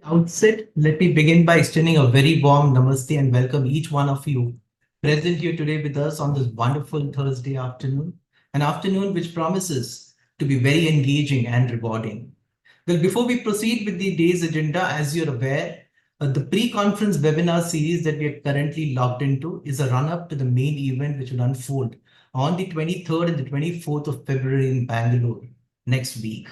Outset, let me begin by extending a very warm namaste and welcome each one of you present here today with us on this wonderful Thursday afternoon, an afternoon which promises to be very engaging and rewarding. Well, before we proceed with the day's agenda, as you're aware, the pre-conference webinar series that we are currently logged into is a run-up to the main event which will unfold on the 23rd and the 24th of February in Bangalore next week.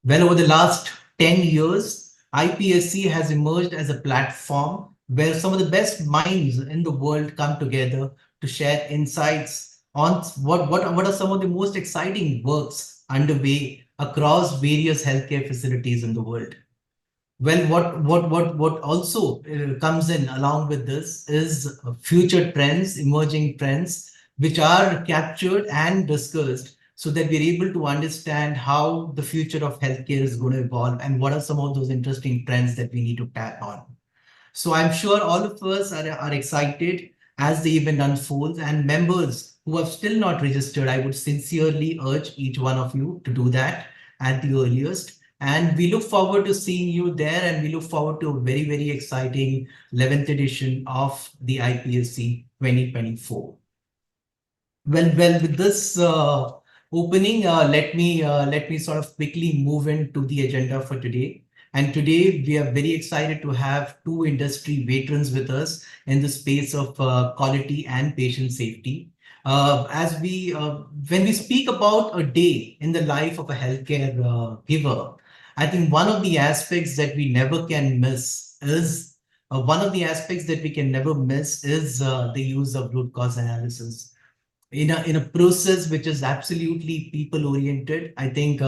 Well, over the last 10 years, IPSC has emerged as a platform where some of the best minds in the world come together to share insights on what are some of the most exciting works underway across various healthcare facilities in the world. Well, what also comes in along with this is future trends, emerging trends, which are captured and discussed so that we're able to understand how the future of healthcare is going to evolve and what are some of those interesting trends that we need to tap on. So I'm sure all of us are excited as the event unfolds, and members who have still not registered, I would sincerely urge each one of you to do that at the earliest. And we look forward to seeing you there, and we look forward to a very, very exciting 11th edition of the IPSC 2024. Well, with this opening, let me sort of quickly move into the agenda for today. And today we are very excited to have two industry veterans with us in the space of quality and patient safety. When we speak about a day in the life of a healthcare giver, I think one of the aspects that we never can miss is the use of root cause analysis in a process which is absolutely people oriented. I think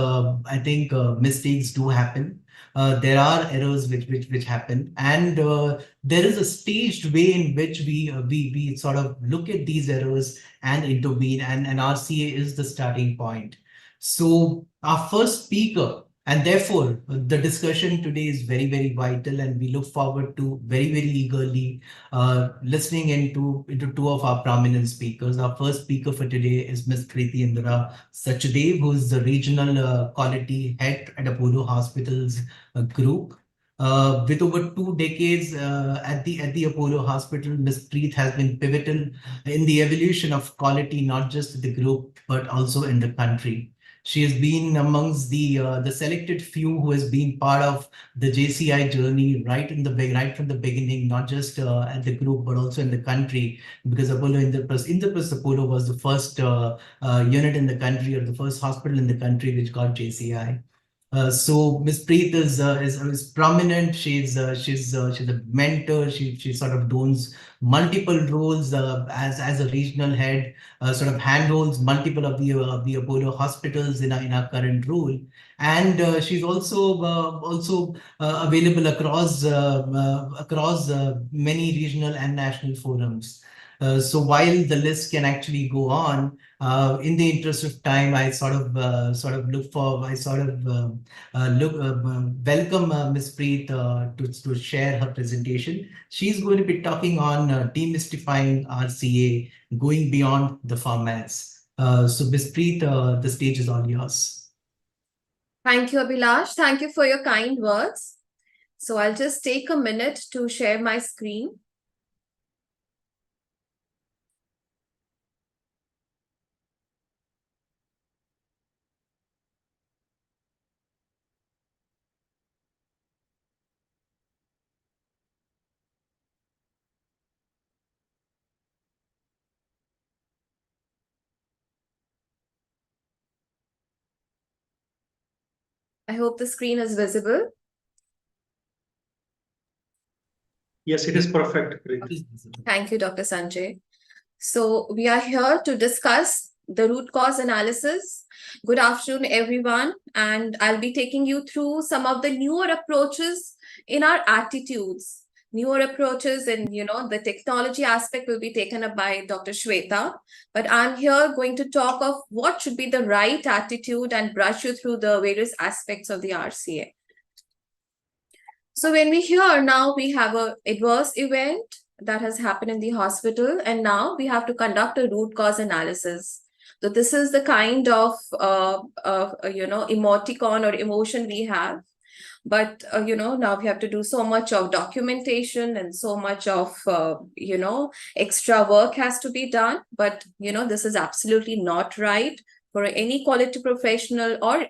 mistakes do happen. There are errors which happen, and there is a staged way in which we sort of look at these errors and intervene, and RCA is the starting point. So our first speaker, and therefore the discussion today is very, very vital, and we look forward to very, very eagerly listening into two of our prominent speakers. Our first speaker for today is Ms. Kriti Indra Sachdev, who is the regional quality head at Apollo Hospitals Group. With over 2 decades at the Apollo Hospital, Ms. Preet has been pivotal in the evolution of quality, not just in the group, but also in the country. She has been amongst the selected few who has been part of the JCI journey right from the beginning, not just at the group but also in the country, because Apollo Indraprastha Apollo was the first unit in the country, or the first hospital in the country which got JCI. So Miss Preet is prominent. She's a mentor. She sort of dons multiple roles as a regional head. Sort of handholds multiple of the Apollo hospitals in our current role, and she's also available across many regional and national forums. So while the list can actually go on, in the interest of time, I welcome Ms. Preet to share her presentation. She's going to be talking on demystifying RCA, going beyond the formats. So Ms. Preet, the stage is all yours. Thank you, Abhilash. Thank you for your kind words. So I'll just take a minute to share my screen. I hope the screen is visible. Yes, it is perfect. Thank you, Dr. Sanjay. So we are here to discuss the root cause analysis. Good afternoon, everyone. And I'll be taking you through some of the newer approaches in our attitudes. Newer approaches and, the technology aspect will be taken up by Dr. Shweta. But I'm here going to talk of what should be the right attitude and brush you through the various aspects of the RCA. So when we hear now we have an adverse event that has happened in the hospital, and now we have to conduct a root cause analysis. So this is the kind of, emoticon or emotion we have. But, now we have to do so much of documentation and so much of, extra work has to be done. But, this is absolutely not right for any quality professional or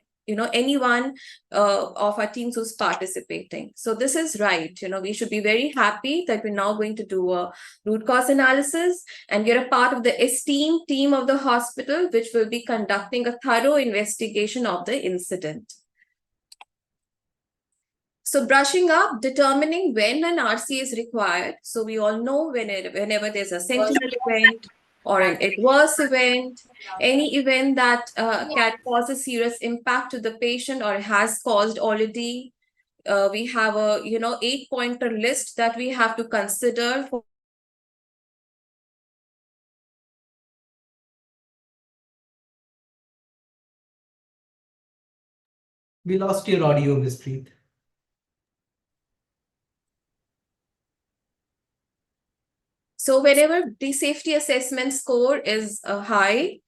anyone of our teams who's participating. So this is right. We should be very happy that we're now going to do a root cause analysis, and you're a part of the esteemed team of the hospital, which will be conducting a thorough investigation of the incident. So brushing up, determining when an RCA is required. So we all know whenever there's a sentinel event or an adverse event, any event that can cause a serious impact to the patient or has caused already, we have a 8-pointer list that we have to consider for. We lost your audio, Ms. Preet. So whenever the safety assessment score is high,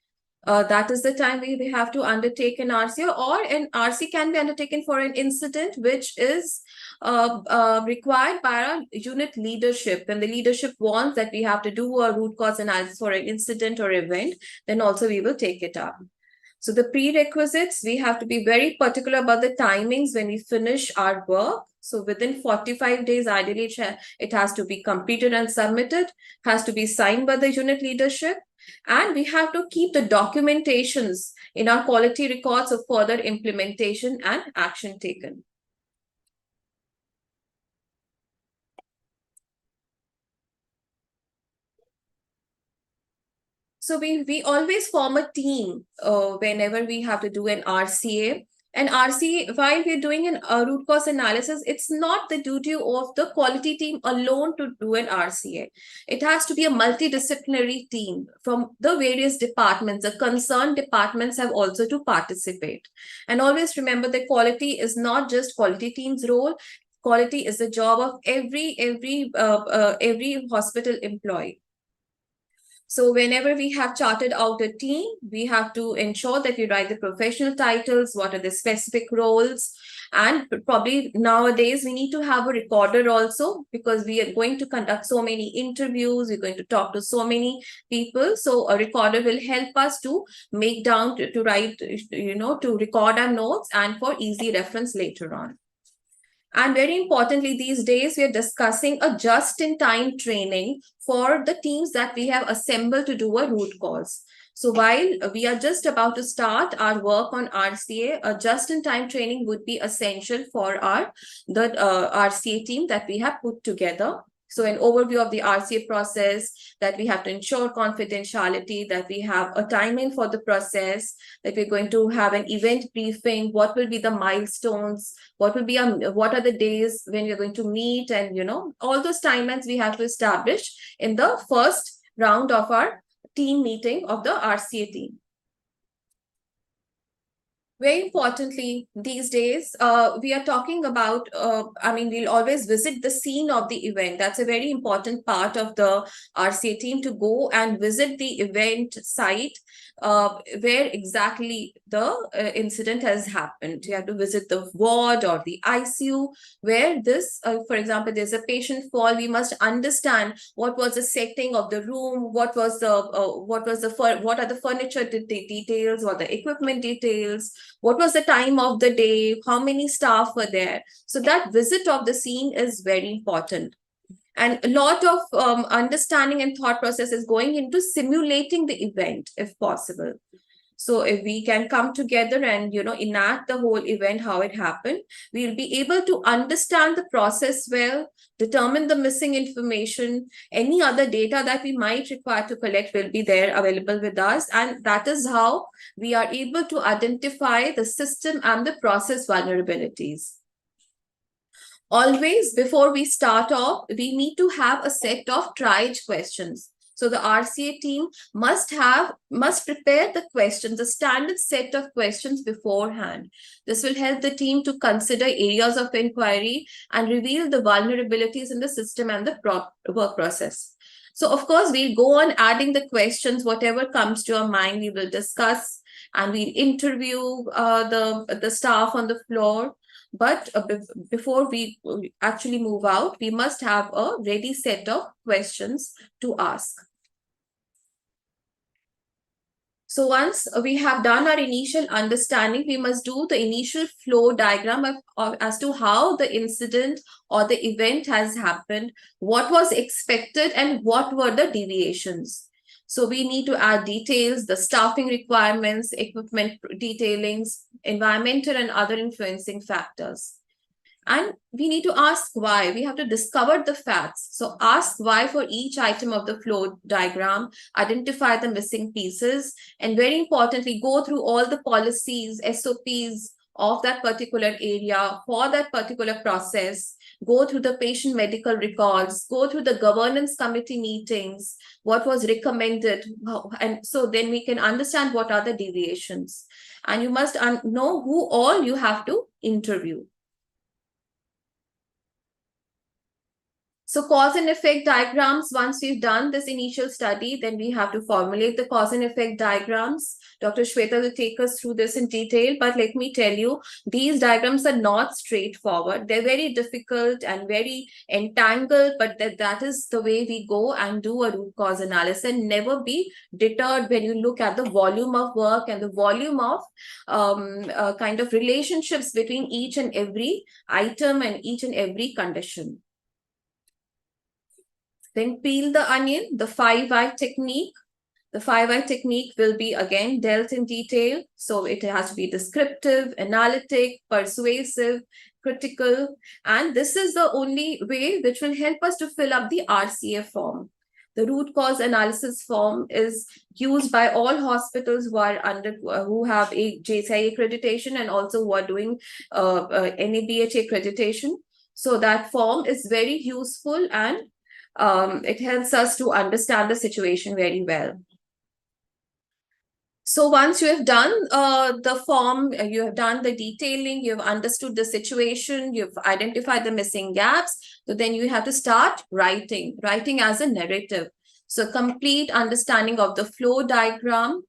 that is the time we have to undertake an RCA, or an RC can be undertaken for an incident which is required by our unit leadership. And the leadership wants that we have to do a root cause analysis for an incident or event, then also we will take it up. So the prerequisites, we have to be very particular about the timings when we finish our work. So within 45 days, ideally, it has to be completed and submitted, has to be signed by the unit leadership. And we have to keep the documentations in our quality records of further implementation and action taken. So we always form a team whenever we have to do an RCA. And RCA, while we're doing a root cause analysis, it's not the duty of the quality team alone to do an RCA. It has to be a multidisciplinary team from the various departments. The concerned departments have also to participate. And always remember that quality is not just quality team's role. Quality is the job of every hospital employee. So whenever we have charted out a team, we have to ensure that we write the professional titles, what are the specific roles, and probably nowadays we need to have a recorder also, because we are going to conduct so many interviews, we're going to talk to so many people. So a recorder will help us to make down, to write, to record our notes and for easy reference later on. And very importantly, these days, we are discussing a just-in-time training for the teams that we have assembled to do a root cause. So while we are just about to start our work on RCA, a just-in-time training would be essential for the RCA team that we have put together. So an overview of the RCA process, that we have to ensure confidentiality, that we have a timing for the process, that we're going to have an event briefing, what will be the milestones, what are the days when we're going to meet, and all those timelines we have to establish in the first round of our team meeting of the RCA team. Very importantly, these days, we are talking about, we'll always visit the scene of the event. That's a very important part of the RCA team, to go and visit the event site where exactly the incident has happened. You have to visit the ward or the ICU where this, for example, there's a patient fall. We must understand what was the setting of the room, what are the furniture details, what the equipment details, what was the time of the day, how many staff were there. So that visit of the scene is very important. And a lot of understanding and thought process is going into simulating the event, if possible. So if we can come together and, enact the whole event, how it happened, we'll be able to understand the process well, determine the missing information, any other data that we might require to collect will be there available with us. And that is how we are able to identify the system and the process vulnerabilities. Always, before we start off, we need to have a set of triage questions. So the RCA team must prepare the questions, a standard set of questions beforehand. This will help the team to consider areas of inquiry and reveal the vulnerabilities in the system and the work process. So of course, we'll go on adding the questions, whatever comes to our mind, we will discuss, and we'll interview the staff on the floor. But before we actually move out, we must have a ready set of questions to ask. So once we have done our initial understanding, we must do the initial flow diagram as to how the incident or the event has happened, what was expected, and what were the deviations. So we need to add details, the staffing requirements, equipment detailings, environmental and other influencing factors. And we need to ask why. We have to discover the facts. So ask why for each item of the flow diagram, identify the missing pieces, and very importantly, go through all the policies, SOPs of that particular area for that particular process, go through the patient medical records, go through the governance committee meetings, what was recommended. And so then we can understand what are the deviations. And you must know who all you have to interview. So cause and effect diagrams, once we've done this initial study, then we have to formulate the cause and effect diagrams. Dr. Shweta will take us through this in detail, but let me tell you, these diagrams are not straightforward. They're very difficult and very entangled, but that is the way we go and do a root cause analysis, and never be deterred when you look at the volume of work and the volume of kind of relationships between each and every item and each and every condition. Then peel the onion, the 5-eye technique. The 5-eye technique will be again dealt in detail. So it has to be descriptive, analytic, persuasive, critical. And this is the only way which will help us to fill up the RCA form. The root cause analysis form is used by all hospitals who have a JCI accreditation and also who are doing NABH accreditation. So that form is very useful, and it helps us to understand the situation very well. So once you have done the form, you have done the detailing, you've understood the situation, you've identified the missing gaps, so then you have to start writing as a narrative. So complete understanding of the flow diagram.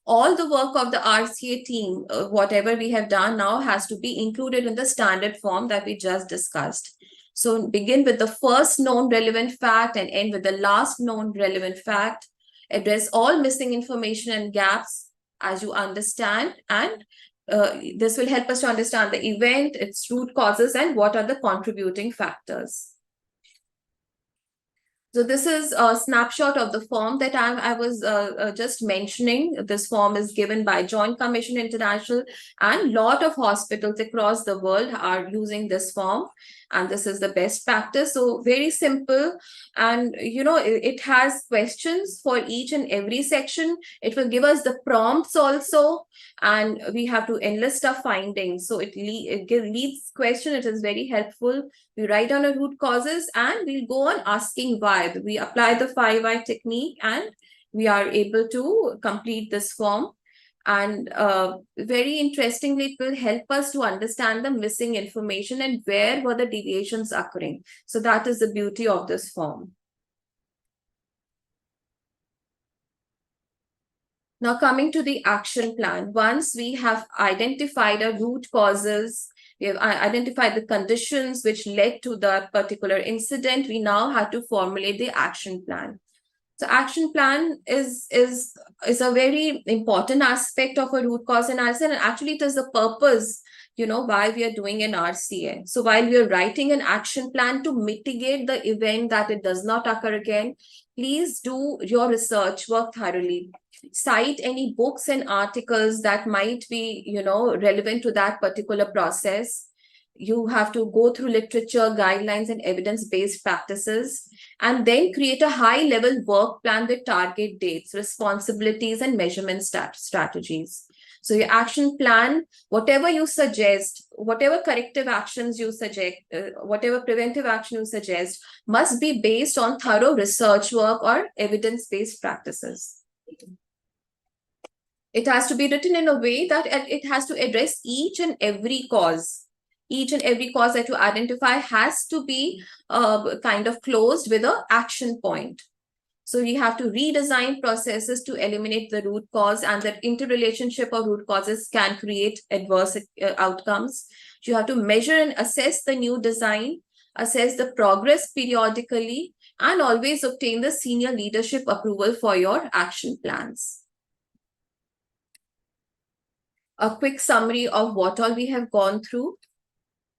All the work of the RCA team, whatever we have done now, has to be included in the standard form that we just discussed. So begin with the first known relevant fact and end with the last known relevant fact. Address all missing information and gaps as you understand. And this will help us to understand the event, its root causes, and what are the contributing factors. So this is a snapshot of the form that I was just mentioning. This form is given by Joint Commission International, and a lot of hospitals across the world are using this form. And this is the best practice. So very simple. And, you know, it has questions for each and every section. It will give us the prompts also. And we have to enlist our findings. So it leads question. It is very helpful. We write down our root causes and we'll go on asking why. We apply the 5-eye technique and we are able to complete this form. And very interestingly, it will help us to understand the missing information and where were the deviations occurring. So that is the beauty of this form. Now coming to the action plan. Once we have identified our root causes, we have identified the conditions which led to that particular incident, we now have to formulate the action plan. So action plan is a very important aspect of a root cause analysis, and actually it is the purpose, you know, why we are doing an RCA. So while we are writing an action plan to mitigate the event that it does not occur again, please do your research, work thoroughly. Cite any books and articles that might be, you know, relevant to that particular process. You have to go through literature, guidelines, and evidence-based practices, and then create a high-level work plan with target dates, responsibilities, and measurement strategies. So your action plan, whatever you suggest, whatever corrective actions you suggest, whatever preventive action you suggest, must be based on thorough research work or evidence-based practices. It has to be written in a way that it has to address each and every cause. Each and every cause that you identify has to be kind of closed with an action point. So we have to redesign processes to eliminate the root cause, and that interrelationship of root causes can create adverse outcomes. You have to measure and assess the new design, assess the progress periodically, and always obtain the senior leadership approval for your action plans. A quick summary of what all we have gone through.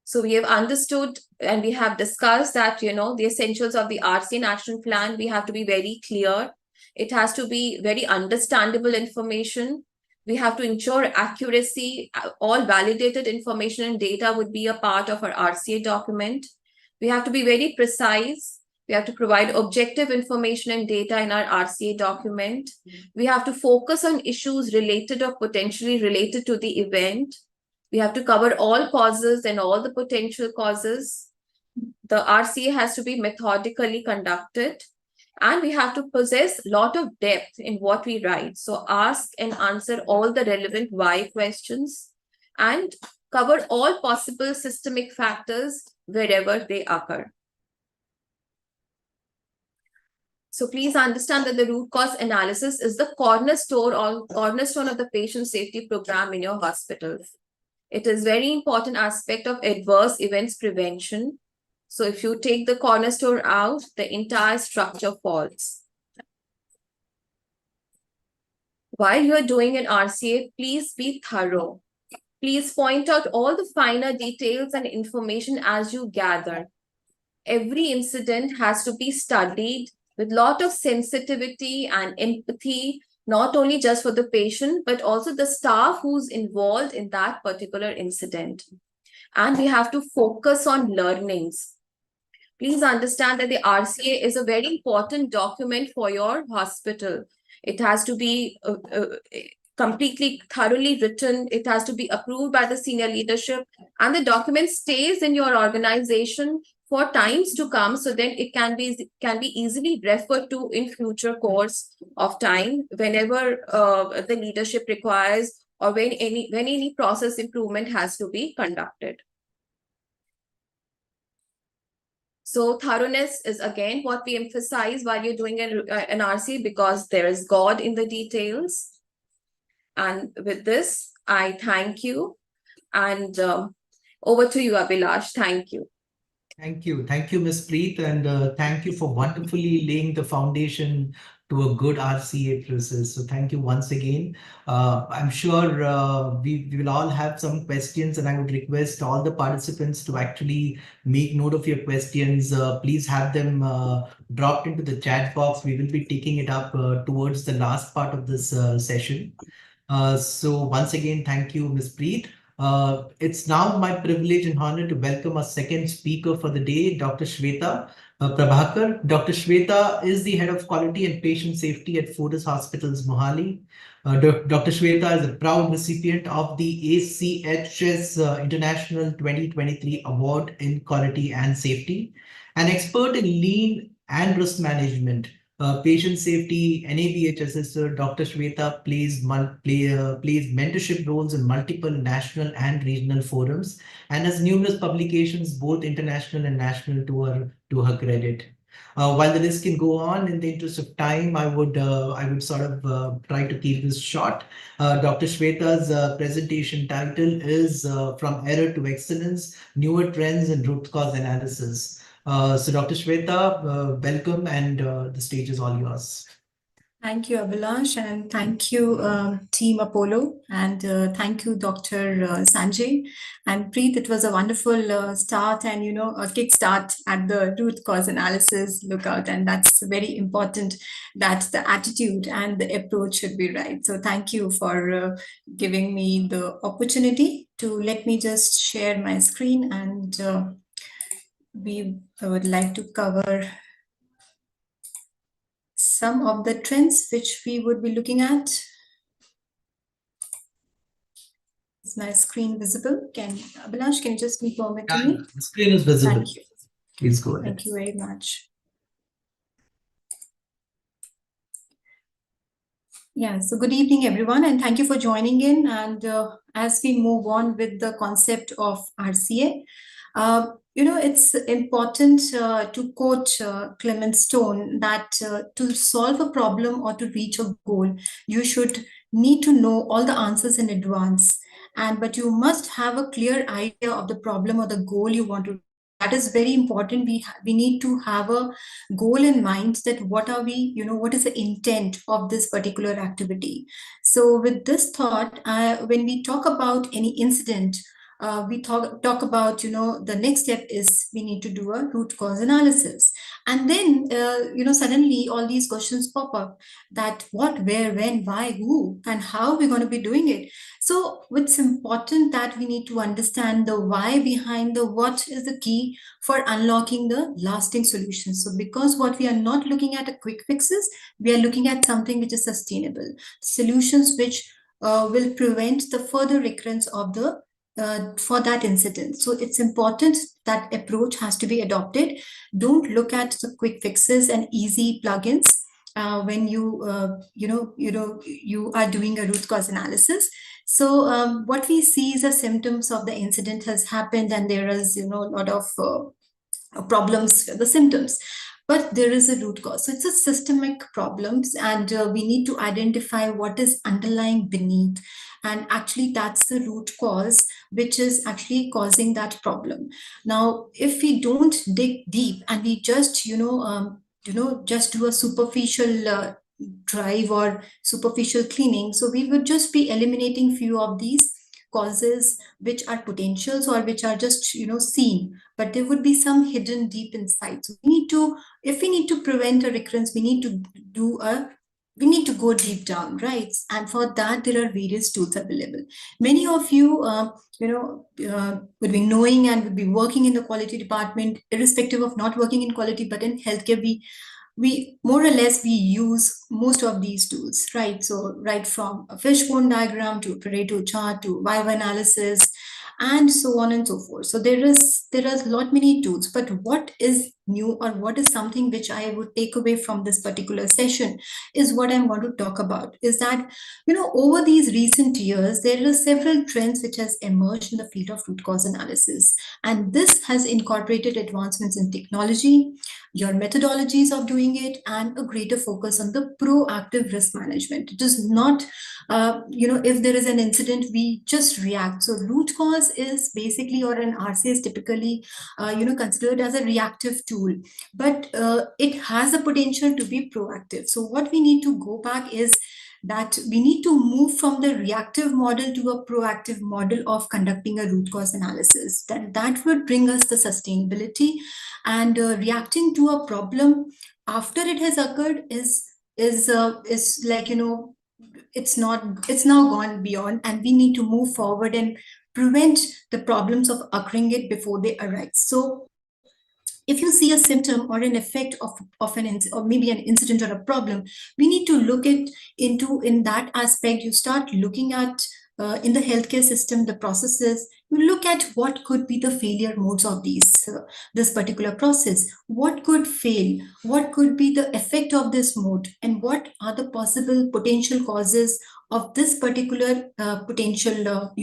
So we have understood and we have discussed that, the essentials of the RC and action plan, we have to be very clear. It has to be very understandable information. We have to ensure accuracy. All validated information and data would be a part of our RCA document. We have to be very precise. We have to provide objective information and data in our RCA document. We have to focus on issues related or potentially related to the event. We have to cover all causes and all the potential causes. The RCA has to be methodically conducted. And we have to possess a lot of depth in what we write. So ask and answer all the relevant why questions and cover all possible systemic factors wherever they occur. So please understand that the root cause analysis is the cornerstone of the patient safety program in your hospitals. It is very important aspect of adverse events prevention. So if you take the cornerstone out, the entire structure falls. While you are doing an RCA, please be thorough. Please point out all the finer details and information as you gather. Every incident has to be studied with a lot of sensitivity and empathy, not only just for the patient, but also the staff who's involved in that particular incident. And we have to focus on learnings. Please understand that the RCA is a very important document for your hospital. It has to be completely thoroughly written. It has to be approved by the senior leadership, and the document stays in your organization for times to come, so then it can be easily referred to in future course of time whenever the leadership requires, or when any process improvement has to be conducted. So thoroughness is again what we emphasize while you're doing an RC, because there is God in the details. And with this, I thank you. And over to you, Abhilash. Thank you. Thank you. Thank you, Ms. Preet, and thank you for wonderfully laying the foundation to a good RCA process. So thank you once again. I'm sure we will all have some questions, and I would request all the participants to actually make note of your questions. Please have them dropped into the chat box. We will be taking it up towards the last part of this session. So once again, thank you, Ms. Preet. It's now my privilege and honor to welcome our second speaker for the day, Dr. Shweta Prabhakar. Dr. Shweta is the Head of Quality and Patient Safety at Fortis Hospitals, Mohali. Dr. Shweta is a proud recipient of the ACHS International 2023 Award in Quality and Safety, an expert in lean and risk management. Patient safety NABH assessor Dr. Shweta plays mentorship roles in multiple national and regional forums, and has numerous publications, both international and national, to her credit. While the list can go on, in the interest of time, I would sort of try to keep this short. Dr. Shweta's presentation title is From Error to Excellence: Newer Trends in Root Cause Analysis. So Dr. Shweta, welcome, and the stage is all yours. Thank you, Abhilash, and thank you, Team Apollo, and thank you, Dr. Sanjay. And Preet, it was a wonderful start and, a kickstart at the root cause analysis lookout. And that's very important, that the attitude and the approach should be right. So thank you for giving me the opportunity to let me just share my screen, and I would like to cover some of the trends which we would be looking at. Is my screen visible? Abhilash, can you just confirm it to me? The screen is visible. Thank you. Please go ahead. Thank you very much. Yeah, so good evening, everyone, and thank you for joining in. And as we move on with the concept of RCA, It's important to quote Clement Stone that to solve a problem or to reach a goal, you should need to know all the answers in advance. But you must have a clear idea of the problem or the goal you want to. That is very important. We need to have a goal in mind that what are we, what is the intent of this particular activity. So with this thought, when we talk about any incident, we talk about, the next step is we need to do a root cause analysis. And then, suddenly all these questions pop up that what, where, when, why, who, and how we're going to be doing it. So it's important that we need to understand the why behind the what is the key for unlocking the lasting solutions. So because what we are not looking at a quick fixes, we are looking at something which is sustainable, solutions which will prevent the further recurrence of the for that incident. So it's important that approach has to be adopted. Don't look at the quick fixes and easy plugins when you are doing a root cause analysis. So what we see is the symptoms of the incident has happened, and there is a lot of problems with the symptoms, but there is a root cause. So it's a systemic problems, and we need to identify what is underlying beneath, and actually that's the root cause which is actually causing that problem. Now if we don't dig deep and we just just do a superficial drive or superficial cleaning, so we would just be eliminating few of these causes which are potentials or which are just seen, but there would be some hidden deep inside. So we need to, if we need to prevent a recurrence, we need to go deep down, right? And for that there are various tools available. Many of you would be knowing and would be working in the quality department, irrespective of not working in quality, but in healthcare we more or less we use most of these tools, right? So right from a fishbone diagram to a Pareto chart to viva analysis and so on and so forth. So there is lot many tools, but what is new or what is something which I would take away from this particular session is what I'm going to talk about, is that over these recent years there are several trends which has emerged in the field of root cause analysis, and this has incorporated advancements in technology, your methodologies of doing it, and a greater focus on the proactive risk management. It is not, if there is an incident, we just react. So root cause is basically, or an RC is typically, considered as a reactive tool, but it has the potential to be proactive. So what we need to go back is that we need to move from the reactive model to a proactive model of conducting a root cause analysis. That would bring us the sustainability, and reacting to a problem after it has occurred is like it's now gone beyond, and we need to move forward and prevent the problems of occurring it before they arise. So if you see a symptom or an effect of or maybe an incident or a problem, we need to look in that aspect. You start looking at in the healthcare system, the processes. You look at what could be the failure modes of this particular process. What could fail? What could be the effect of this mode? And what are the possible potential causes of this particular potential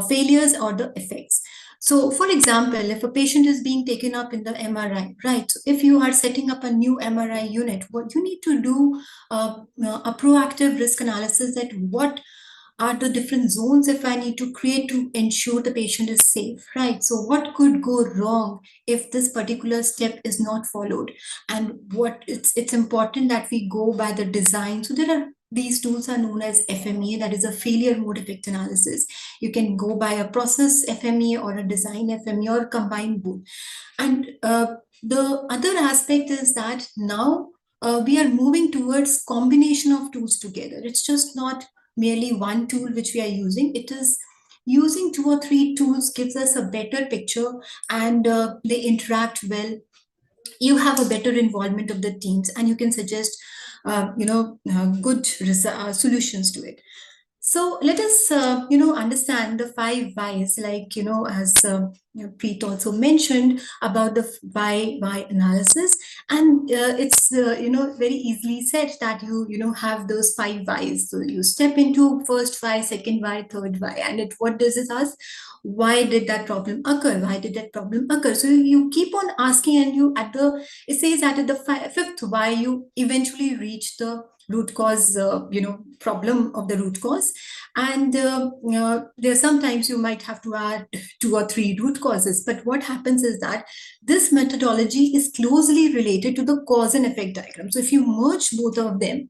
failures or the effects? So, for example, if a patient is being taken up in the MRI, right? So if you are setting up a new MRI unit, what you need to do a proactive risk analysis, that what are the different zones if I need to create to ensure the patient is safe, right? So what could go wrong if this particular step is not followed? And what it's important that we go by the design. So these tools are known as FMEA, that is a failure mode effect analysis. You can go by a process FMEA or a design FMEA or combine both. And the other aspect is that now we are moving towards combination of tools together. It's just not merely one tool which we are using. It is using 2 or 3 tools gives us a better picture, and they interact well. You have a better involvement of the teams, and you can suggest good solutions to it. So let us understand the 5 whys, like as Preet also mentioned about the why analysis, and it's very easily said that you have those 5 whys. So you step into first why, second why, third why, and what does it ask? Why did that problem occur? Why did that problem occur? So you keep on asking, and it says that at the fifth why you eventually reach the root cause, problem of the root cause. And there sometimes you might have to add 2 or 3 root causes. But what happens is that this methodology is closely related to the cause and effect diagram. So if you merge both of them,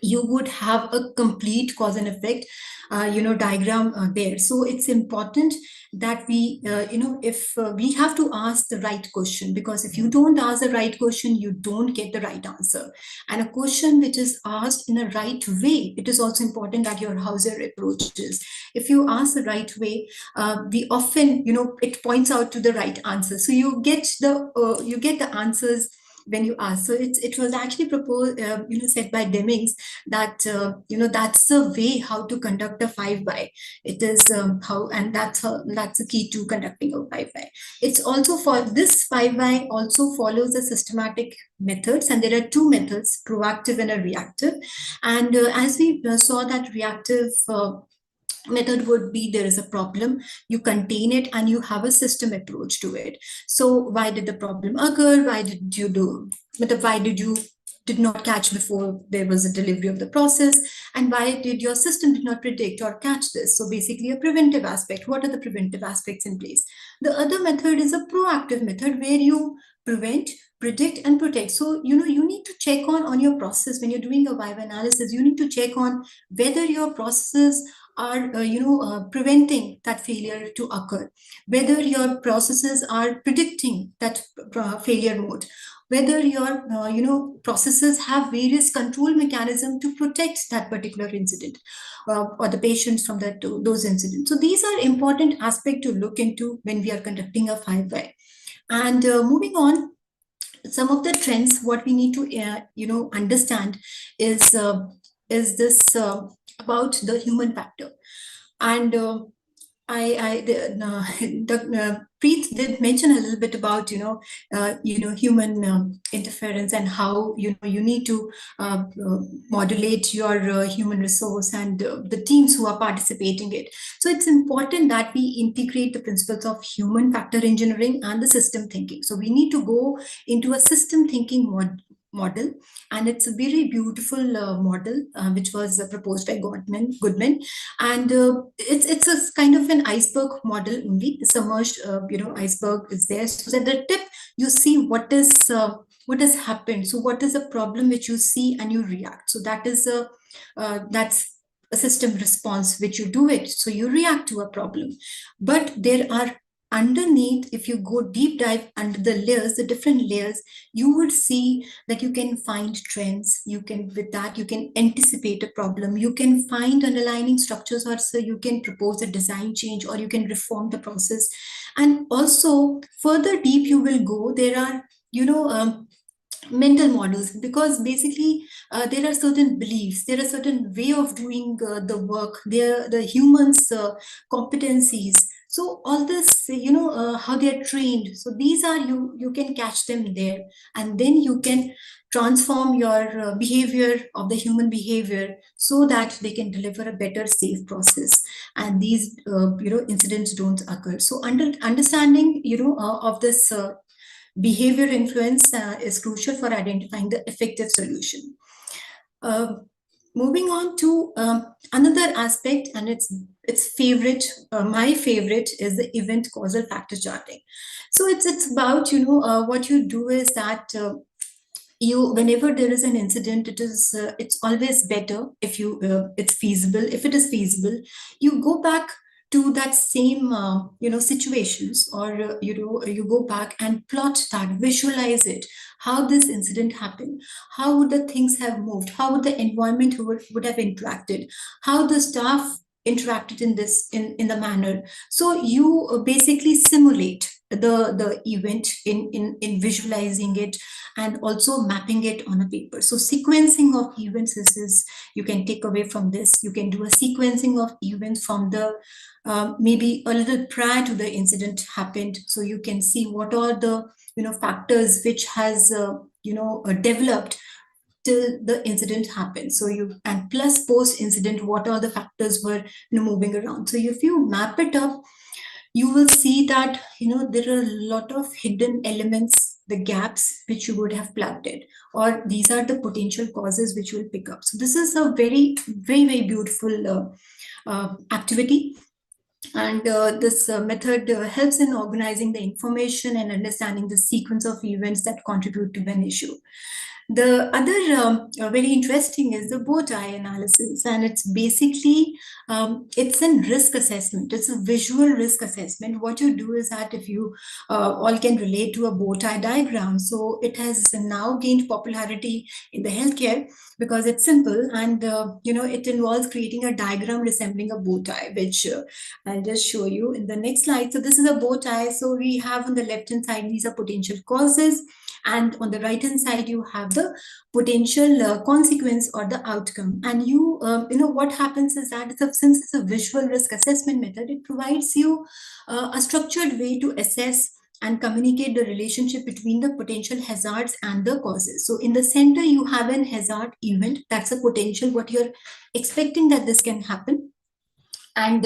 you would have a complete cause and effect diagram there. So it's important that we if we have to ask the right question, because if you don't ask the right question, you don't get the right answer. And a question which is asked in a right way, it is also important that your Hauser approach is. If you ask the right way, we often it points out to the right answer, so you get the answers when you ask. So it was actually proposed, said by Demings that that's the way how to conduct a 5 by. It is how, and that's the key to conducting a 5 by. It's also for this 5 by also follows the systematic methods, and there are 2 methods, proactive and a reactive. And as we saw, that reactive method would be, there is a problem, you contain it, and you have a system approach to it. So why did the problem occur? Why did you did not catch before there was a delivery of the process, and why did your system did not predict or catch this? So basically a preventive aspect. What are the preventive aspects in place? The other method is a proactive method, where you prevent, predict, and protect. So you need to check on your process. When you're doing a vibe analysis, you need to check on whether your processes are preventing that failure to occur, whether your processes are predicting that failure mode, whether your processes have various control mechanism to protect that particular incident or the patients from those incidents. So these are important aspects to look into when we are conducting a 5 by. And moving on, some of the trends, what we need to understand is this about the human factor. And Preet did mention a little bit about human interference, and how you need to modulate your human resource and the teams who are participating it. So it's important that we integrate the principles of human factor engineering and the system thinking. So we need to go into a system thinking model, and it's a very beautiful model which was proposed by Goodman, and it's a kind of an iceberg model only. The submerged iceberg is there, so at the tip you see what has happened. So what is a problem which you see and you react. So that's a system response which you do it. So you react to a problem, but there are underneath, if you go deep dive under the layers, the different layers, you would see that you can find trends. With that you can anticipate a problem, you can find underlying structures, or so you can propose a design change, or you can reform the process. And also further deep you will go, there are mental models, because basically there are certain beliefs, there are certain way of doing the work, the humans competencies. So all this, how they are trained. So these are, you can catch them there, and then you can transform your behavior of the human behavior, so that they can deliver a better, safe process, and these incidents don't occur. So understanding of this behavior influence is crucial for identifying the effective solution. Moving on to another aspect, and it's favorite, my favorite is the event causal factor charting. So it's about what you do is that whenever there is an incident, it's always better if it's feasible. If it is feasible, you go back to that same situations, or you go back and plot that, visualize it, how this incident happened, how would the things have moved, how would the environment would have interacted, how the staff interacted in the manner. So you basically simulate the event in visualizing it and also mapping it on a paper. So sequencing of events is you can take away from this. You can do a sequencing of events from the maybe a little prior to the incident happened. So you can see what are the factors which has developed till the incident happened. So and plus post incident, what are the factors were moving around. So if you map it up, you will see that there are a lot of hidden elements, the gaps which you would have plugged in, or these are the potential causes which you will pick up. So this is a very, very, very beautiful activity. And this method helps in organizing the information and understanding the sequence of events that contribute to an issue. The other very interesting is the bow tie analysis, and it's basically it's a risk assessment. It's a visual risk assessment. What you do is that if you all can relate to a bow tie diagram, so it has now gained popularity in the healthcare because it's simple and it involves creating a diagram resembling a bow tie, which I'll just show you in the next slide. So this is a bow tie. So we have on the left hand side these are potential causes. And on the right hand side, you have the potential consequence or the outcome. And what happens is that since it's a visual risk assessment method, it provides you a structured way to assess and communicate the relationship between the potential hazards and the causes. So in the center, you have an hazard event. That's a potential, what you're expecting that this can happen. And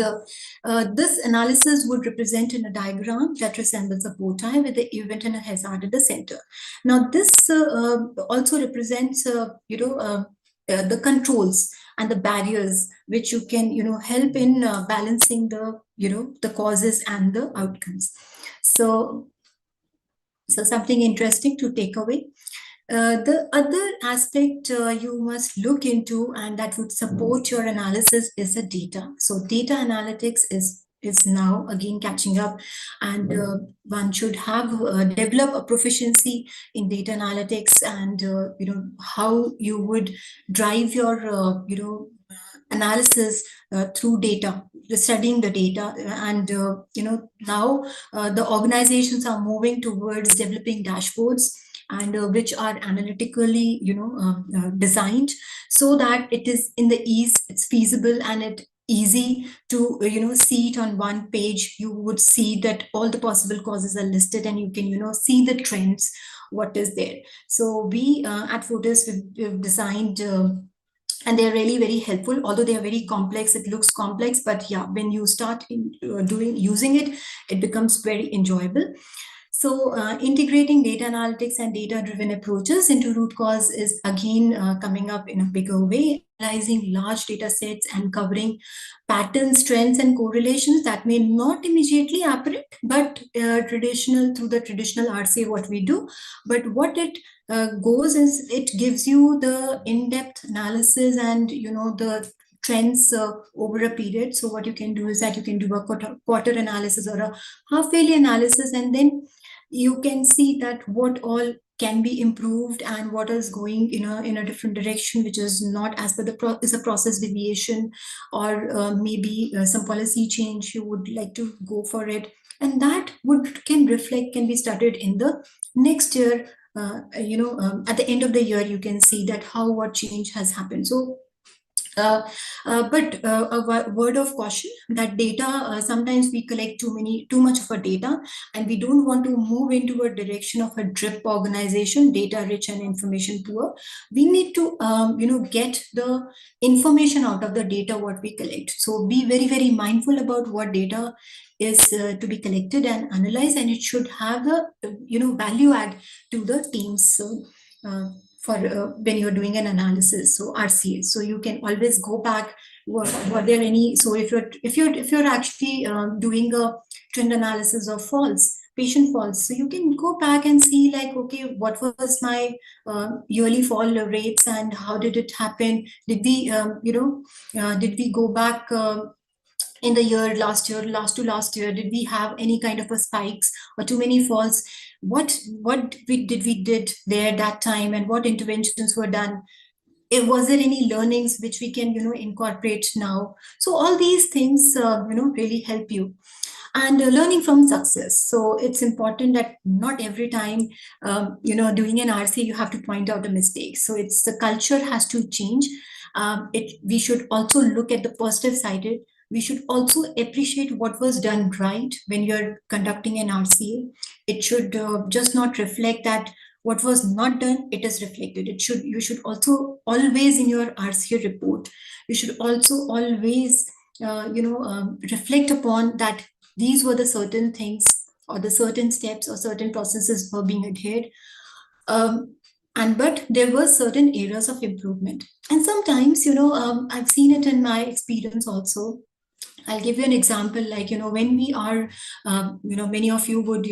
this analysis would represent in a diagram that resembles a bow tie with the event and a hazard at the center. Now, this also represents, the controls and the barriers which you can, help in balancing the causes and the outcomes. So something interesting to take away. The other aspect you must look into and that would support your analysis is the data. So data analytics is now again catching up, and one should have develop a proficiency in data analytics and how you would drive your analysis through data, studying the data. And now the organizations are moving towards developing dashboards and which are analytically designed so that it is in the ease, it's feasible, and it easy to see it on one page. You would see that all the possible causes are listed and you can see the trends, what is there. So we at Fortis we've designed and they're really very helpful, although they are very complex. It looks complex, but yeah, when you start using it, it becomes very enjoyable. So integrating data analytics and data-driven approaches into root cause is again coming up in a bigger way, analyzing large data sets and covering patterns, trends, and correlations that may not immediately apparent, but through the traditional RCA, what we do. But what it goes is it gives you the in-depth analysis and the trends over a period. So what you can do is that you can do a quarter analysis or a half-yearly analysis, and then you can see that what all can be improved and what is going in a different direction, which is not as per is a process deviation, or maybe some policy change you would like to go for it, and that can be studied in the next year. At the end of the year, you can see that what change has happened. So but a word of caution that data, sometimes we collect too much of a data, and we don't want to move into a direction of a drip organization, data rich and information poor. We need to get the information out of the data what we collect. So be very, very mindful about what data is to be collected and analyzed, and it should have a value add to the teams. So for when you're doing an analysis, so RCA, so you can always go back. Were there any? So if you're actually doing a trend analysis of patient falls, so you can go back and see like, okay, what was my yearly fall rates and how did it happen? Did we did we go back in the year last to last year? Did we have any kind of a spikes or too many falls? What did we did there that time, and what interventions were done? Was there any learnings which we can incorporate now? So all these things really help you. and learning from success. So it's important that not every time, doing an RC, you have to point out a mistake. So it's the culture has to change. We should also look at the positive side. We should also appreciate what was done right when you're conducting an RCA. It should just not reflect that what was not done, it is reflected. You should also always in your RCA report, you should also always reflect upon that these were the certain things or the certain steps or certain processes were being adhered. But there were certain areas of improvement. And sometimes, I've seen it in my experience also. I'll give you an example, like, when we are, many of you would,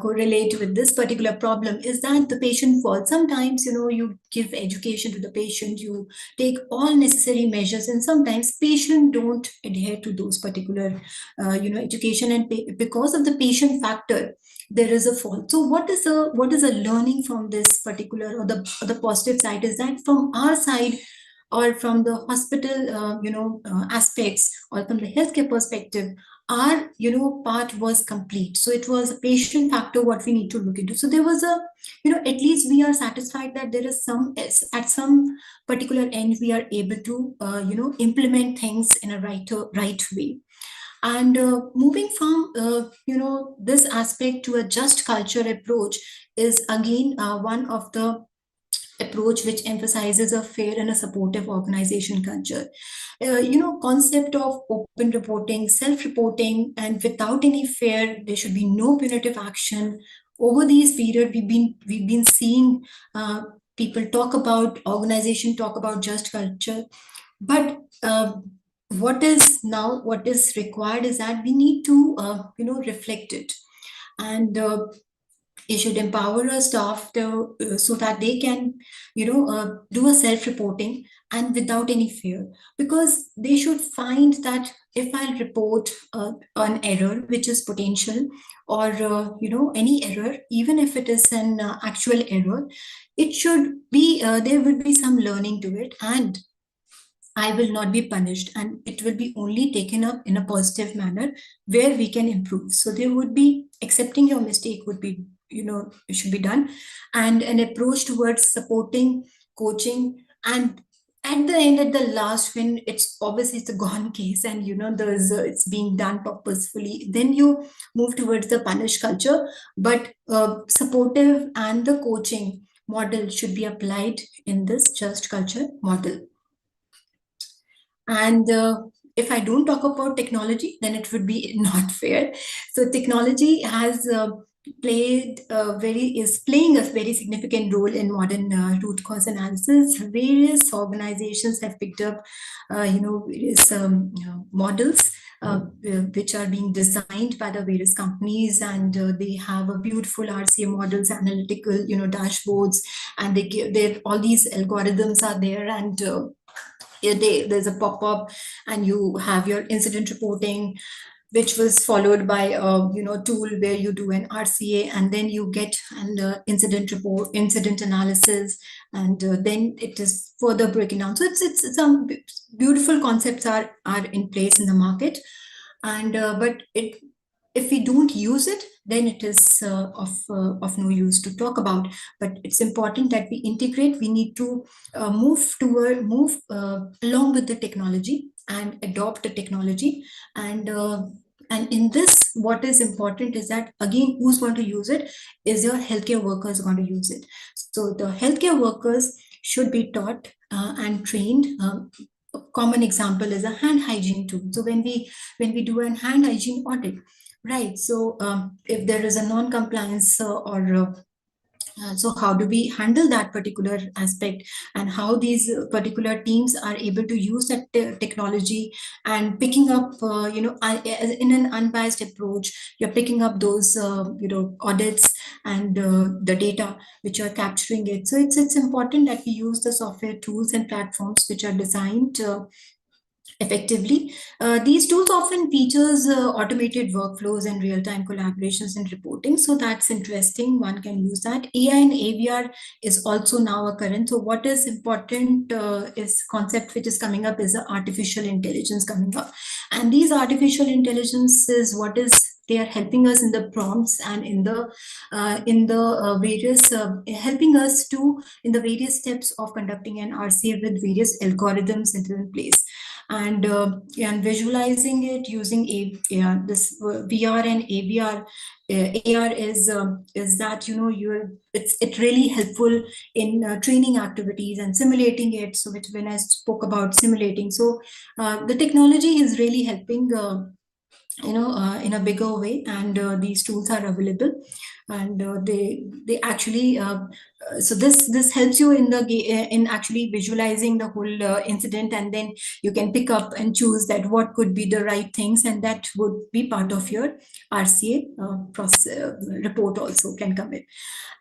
correlate with this particular problem is that the patient falls. Sometimes, you give education to the patient, you take all necessary measures, and sometimes patient don't adhere to those particular, education, and because of the patient factor, there is a fall. So what is a learning from this particular, or the positive side is that from our side, or from the hospital, aspects, or from the healthcare perspective, our, part was complete. So it was a patient factor what we need to look into. So there was a, at least we are satisfied that there is at some particular end we are able to, implement things in a right way. And moving from, this aspect to a just culture approach is again one of the approach which emphasizes a fair and a supportive organization culture. Concept of open reporting, self-reporting, and without any fear, there should be no punitive action. Over these period, we've been seeing people talk about organization, talk about just culture, but what is required is that we need to reflect it, and you should empower our staff so that they can do a self-reporting and without any fear, because they should find that if I'll report an error which is potential, or any error, even if it is an actual error, it should be there will be some learning to it, and I will not be punished, and it will be only taken up in a positive manner where we can improve. So there would be accepting your mistake would be, it should be done, and an approach towards supporting, coaching, and at the end, at the last, when it's obviously it's a gone case, and there's it's being done purposefully, then you move towards the punish culture. But supportive and the coaching model should be applied in this just culture model. And if I don't talk about technology, then it would be not fair. So technology has is playing a very significant role in modern root cause analysis. Various organizations have picked up, various models which are being designed by the various companies, and they have a beautiful RCA models, analytical, dashboards, and they give all these algorithms are there, and there's a pop-up, and you have your incident reporting, which was followed by a tool where you do an RCA, and then you get an incident report, incident analysis, and then it is further breaking down. So it's some beautiful concepts are in place in the market, and but if we don't use it, then it is of no use to talk about. But it's important that we integrate. We need to move along with the technology and adopt the technology. And in this, what is important is that, again, who's going to use it is your healthcare workers going to use it. So the healthcare workers should be taught and trained. A common example is a hand hygiene tool. So when we do a hand hygiene audit, right? So if there is a non-compliance so how do we handle that particular aspect, and how these particular teams are able to use that technology and picking up, in an unbiased approach, you're picking up those, audits and the data which are capturing it. So it's important that we use the software tools and platforms which are designed effectively. These tools often features automated workflows and real-time collaborations in reporting. So that's interesting. One can use that. AI and AVR is also now a current. So what is important is concept which is coming up is the artificial intelligence coming up. And these artificial intelligence is what is they are helping us in the prompts and in the various helping us to in the various steps of conducting an RCA with various algorithms in place and visualizing it using this VR and AVR. AR is that it's really helpful in training activities and simulating it. So which when I spoke about simulating, so the technology is really helping. In a bigger way, and these tools are available, and they actually so this helps you in actually visualizing the whole incident, and then you can pick up and choose that what could be the right things, and that would be part of your RCA process report also can come in.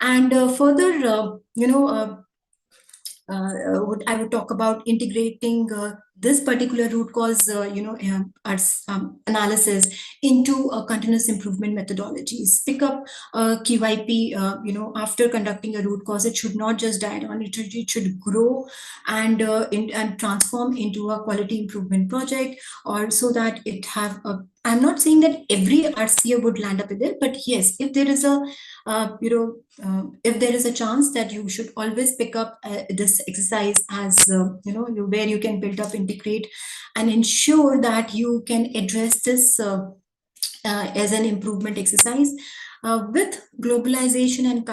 And further I would talk about integrating this particular root cause, analysis into continuous improvement methodologies. Pick up QIP, after conducting a root cause, it should not just die down, it should grow and transform into a quality improvement project, or so that it have a. I'm not saying that every RCA would land up with it, but yes, if there is a if there is a chance that you should always pick up this exercise as where you can build up, integrate, and ensure that you can address this as an improvement exercise. With globalization and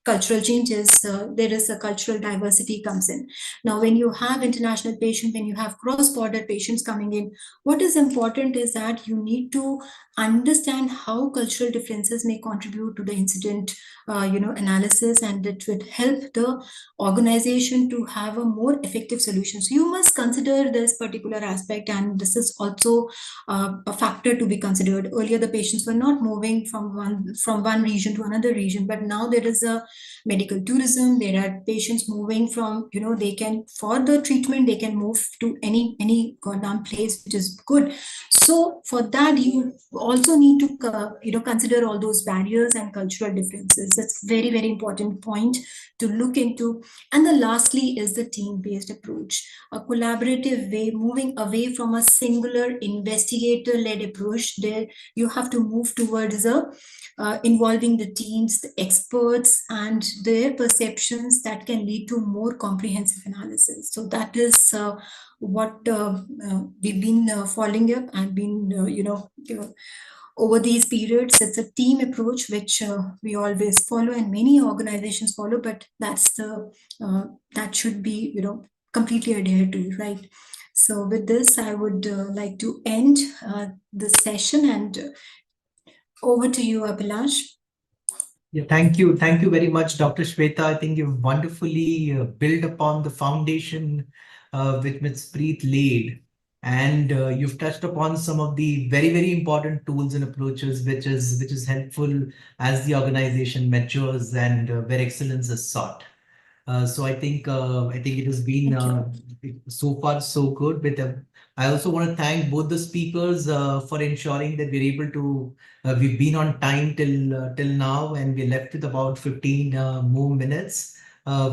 cultural changes, there is a cultural diversity comes in. Now, when you have international patients, when you have cross-border patients coming in, what is important is that you need to understand how cultural differences may contribute to the incident analysis, and it would help the organization to have a more effective solution. So you must consider this particular aspect, and this is also a factor to be considered. Earlier, the patients were not moving from one region to another region, but now there is a medical tourism. There are patients moving from, they can, for the treatment, they can move to any goddamn place, which is good. So for that, you also need to consider all those barriers and cultural differences. That's very, very important point to look into. And the lastly is the team-based approach, a collaborative way, moving away from a singular investigator-led approach. There you have to move towards involving the teams, the experts, and their perceptions that can lead to more comprehensive analysis. So that is what we've been following up and been, over these periods. It's a team approach which we always follow, and many organizations follow, but that's that should be completely adhered to, right? So with this, I would like to end this session, and over to you, Abhilash. Yeah, thank you very much, Dr. Shweta. I think you've wonderfully built upon the foundation which Ms. Preet laid. And you've touched upon some of the very, very important tools and approaches, which is helpful as the organization matures and where excellence is sought. So I think it has been so far so good. With I also want to thank both the speakers for ensuring that we're able to. We've been on time till now, and we're left with about 15 more minutes,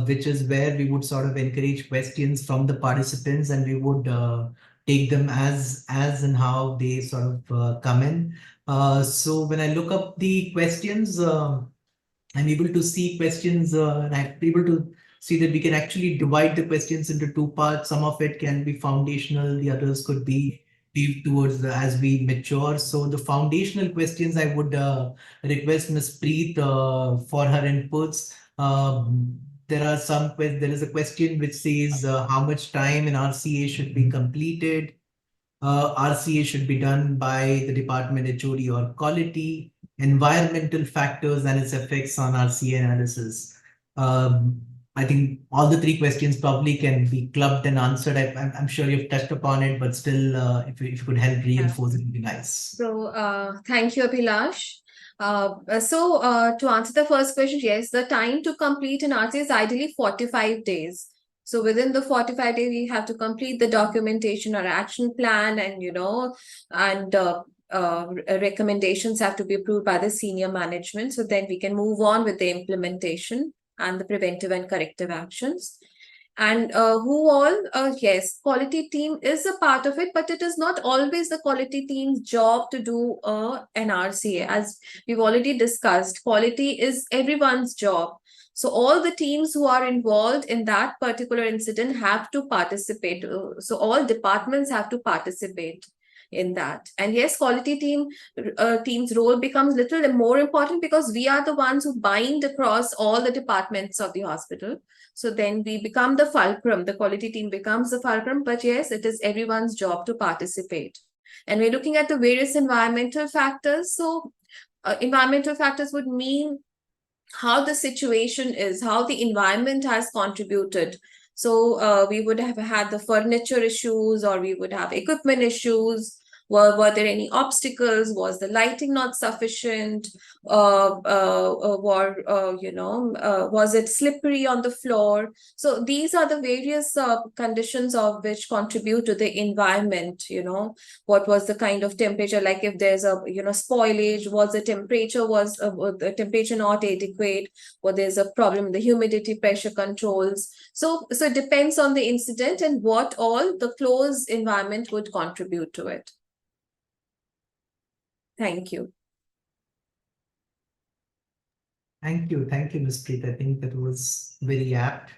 which is where we would sort of encourage questions from the participants, and we would take them as and how they sort of come in. So when I look up the questions, I'm able to see questions, and I'm able to see that we can actually divide the questions into two parts. Some of it can be foundational, the others could be deep towards as we mature. So the foundational questions, I would request Ms. Preet for her inputs. There is a question which says how much time in RCA should be completed. RCA should be done by the department HOD or quality, environmental factors and its effects on RCA analysis. I think all the three questions probably can be clubbed and answered. I'm sure you've touched upon it, but still, if you could help reinforce it, would be nice. So, thank you, Abhilash. To answer the first question, yes, the time to complete an RCA is ideally 45 days. So within the 45 days, we have to complete the documentation or action plan, and recommendations have to be approved by the senior management. So then we can move on with the implementation and the preventive and corrective actions. And yes, quality team is a part of it, but it is not always the quality team's job to do an RCA. As we've already discussed, quality is everyone's job. So all the teams who are involved in that particular incident have to participate. So all departments have to participate in that. And yes, quality team's role becomes little more important because we are the ones who bind across all the departments of the hospital. So then we become the fulcrum, the quality team becomes the fulcrum, but yes, it is everyone's job to participate. And we're looking at the various environmental factors. So environmental factors would mean how the situation is, how the environment has contributed. So we would have had the furniture issues, or we would have equipment issues. Were there any obstacles? Was the lighting not sufficient? Was it slippery on the floor? So these are the various conditions of which contribute to the environment. What was the kind of temperature? Like if there's a spoilage, was the temperature not adequate? Or there's a problem in the humidity, pressure controls. So it depends on the incident and what all the closed environment would contribute to it. Thank you. Thank you, Ms. Preet. I think that was very apt.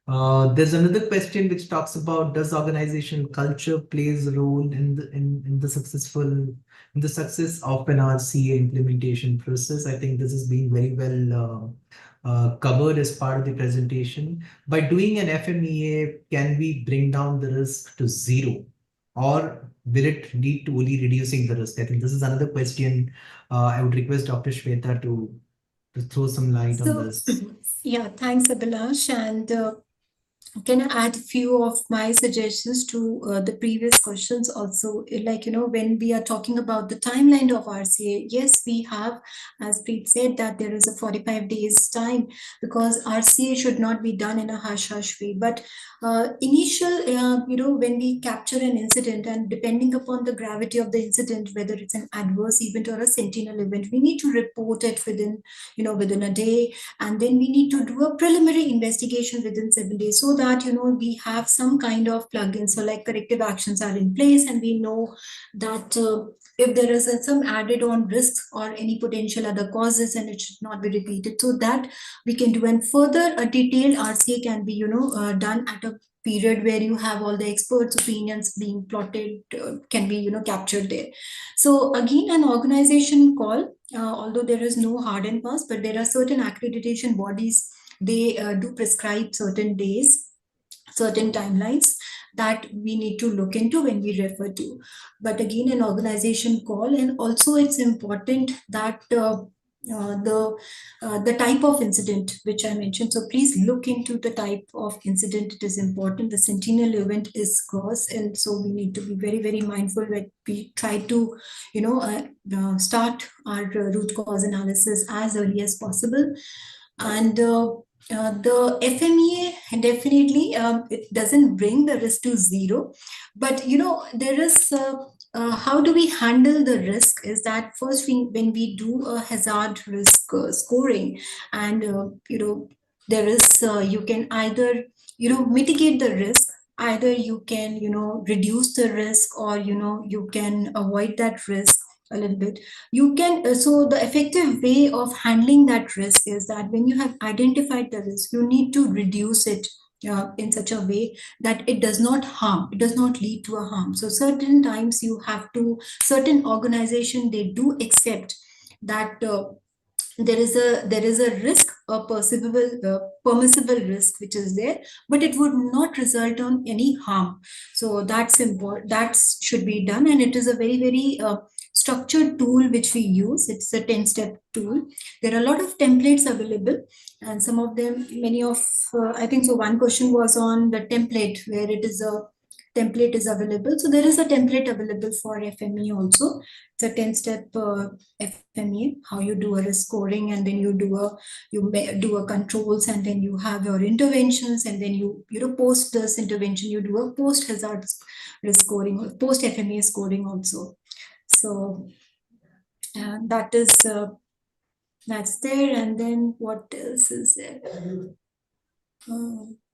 There's another question which talks about, does organizational culture plays a role in the success of an RCA implementation process? I think this has been very well covered as part of the presentation. By doing an FMEA, can we bring down the risk to zero, or will it lead to only reducing the risk? I think this is another question. I would request Dr. Shweta to throw some light on this. Yeah, thanks, Abhilash. And can I add a few of my suggestions to the previous questions also? When we are talking about the timeline of RCA, yes, we have, as Preet said, that there is a 45 days time, because RCA should not be done in a hush-hush way. But when we capture an incident, and depending upon the gravity of the incident, whether it's an adverse event or a sentinel event, we need to report it within a day, and then we need to do a preliminary investigation within 7 days, so that we have some kind of plugin. So like corrective actions are in place, and we know that if there is some added on risk or any potential other causes, and it should not be repeated, so that we can do. And further, a detailed RCA can be done at a period where you have all the experts' opinions being plotted, can be captured there. So again, an organization call, although there is no hard and fast, but there are certain accreditation bodies, they do prescribe certain days, certain timelines that we need to look into when we refer to. But again, an organization call, and also it's important that the type of incident which I mentioned. So please look into the type of incident. It is important. The sentinel event is gross, and so we need to be very, very mindful when we try to start our root cause analysis as early as possible. And the FMEA, definitely it doesn't bring the risk to zero, but there is how do we handle the risk? Is that first, when we do a hazard risk scoring, and there is you can either mitigate the risk, either you can reduce the risk, or you can avoid that risk a little bit. You can so the effective way of handling that risk is that when you have identified the risk, you need to reduce it in such a way that it does not harm, it does not lead to a harm. So certain times you have to, certain organization, they do accept that there is a risk, a permissible risk which is there, but it would not result on any harm. So that's important, that should be done. And it is a very, very structured tool which we use. It's a 10-step tool. There are a lot of templates available, and some of them, many of I think so one question was on the template, where it is a template is available. So there is a template available for FME also. It's a 10-step FME, how you do a risk scoring, and then you do a controls, and then you have your interventions, and then you post this intervention, you do a post hazard risk scoring or post FME scoring also. So that is that's there. And then what else is there?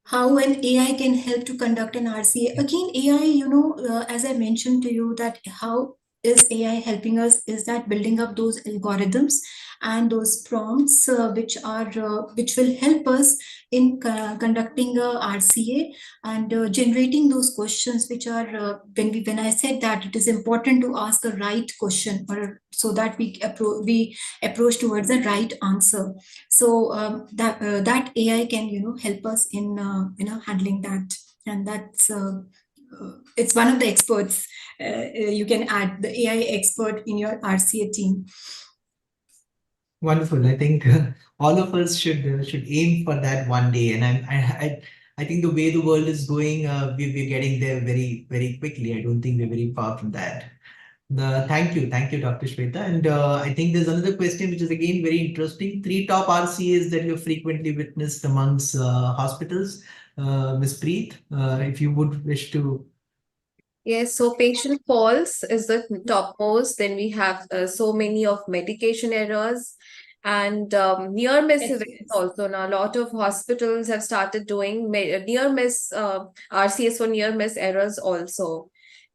How an AI can help to conduct an RCA. Again, AI, as I mentioned to you, that how is AI helping us is that building up those algorithms and those prompts which will help us in conducting a RCA and generating those questions which are when I said that it is important to ask the right question, or so that we approach towards the right answer. So that AI can help us in handling that, and that's it's one of the experts. You can add the AI expert in your RCA team. Wonderful. I think all of us should aim for that one day. And I think the way the world is going, we're getting there very, very quickly. I don't think we're very far from that. Thank you, Dr. Shweta. And I think there's another question which is again very interesting. 3 top RCAs that you frequently witnessed amongst hospitals. Ms. Preet, if you would wish to. Yes, so patient falls is the topmost. Then we have so many of medication errors and near miss events also. Now, a lot of hospitals have started doing near miss RCS for near miss errors also.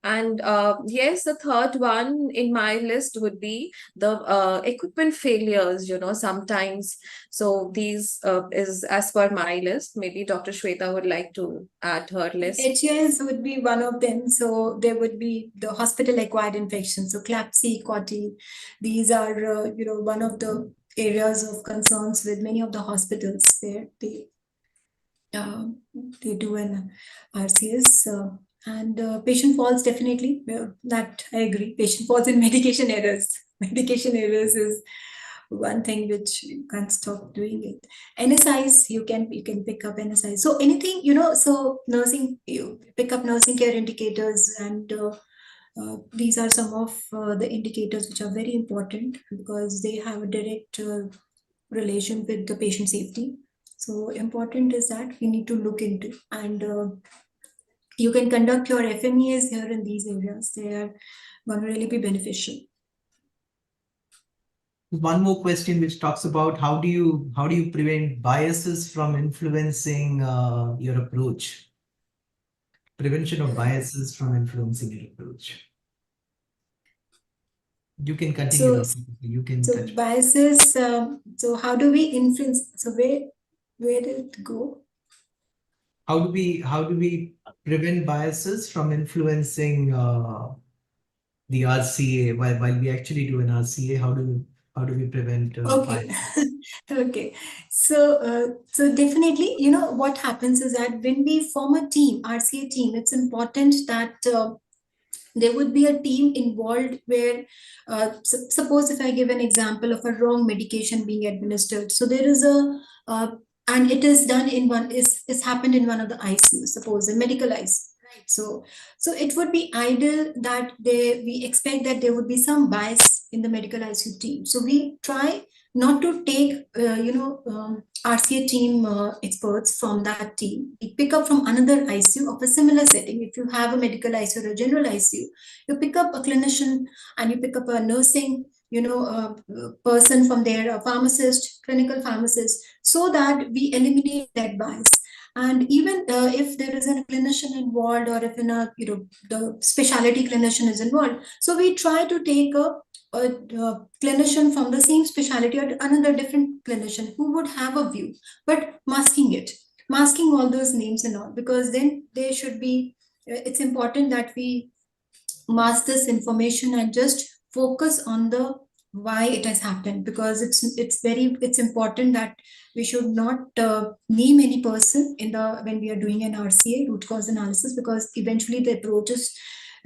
And yes, the third one in my list would be the equipment failures, sometimes. So these is as per my list. Maybe Dr. Shweta would like to add her list. HAs would be one of them. So there would be the hospital-acquired infections. So CLABSI, COTI, these are one of the areas of concerns with many of the hospitals where they do an RCS. And patient falls, definitely, that I agree. Patient falls in medication errors. Medication errors is one thing which you can't stop doing it. NSIs, you can pick up NSIs. So anything, so nursing, you pick up nursing care indicators, and these are some of the indicators which are very important because they have a direct relation with the patient safety. So important is that we need to look into, and you can conduct your FMEAs here in these areas. They are going to really be beneficial. One more question which talks about how do you prevent biases from influencing your approach? Prevention of biases from influencing your approach. You can continue. You can. So biases. So how do we influence? So where did it go? How do we prevent biases from influencing the RCA while we actually do an RCA? How do we prevent biases? Okay. So definitely, what happens is that when we form a team, RCA team, it's important that there would be a team involved where, suppose if I give an example of a wrong medication being administered. So there is and it is done is happened in one of the ICUs, suppose a medical ICU. So it would be ideal that we expect that there would be some bias in the medical ICU team. So we try not to take, RCA team experts from that team. We pick up from another ICU of a similar setting. If you have a medical ICU or a general ICU, you pick up a clinician and you pick up a nursing, person from there, a pharmacist, clinical pharmacist, so that we eliminate that bias. And even if there is a clinician involved, or if the specialty clinician is involved, so we try to take a clinician from the same specialty or another different clinician who would have a view, but masking all those names and all, because then they should be. It's important that we mask this information and just focus on the why it has happened, because it's important that we should not name any person when we are doing an RCA, root cause analysis, because eventually the approach is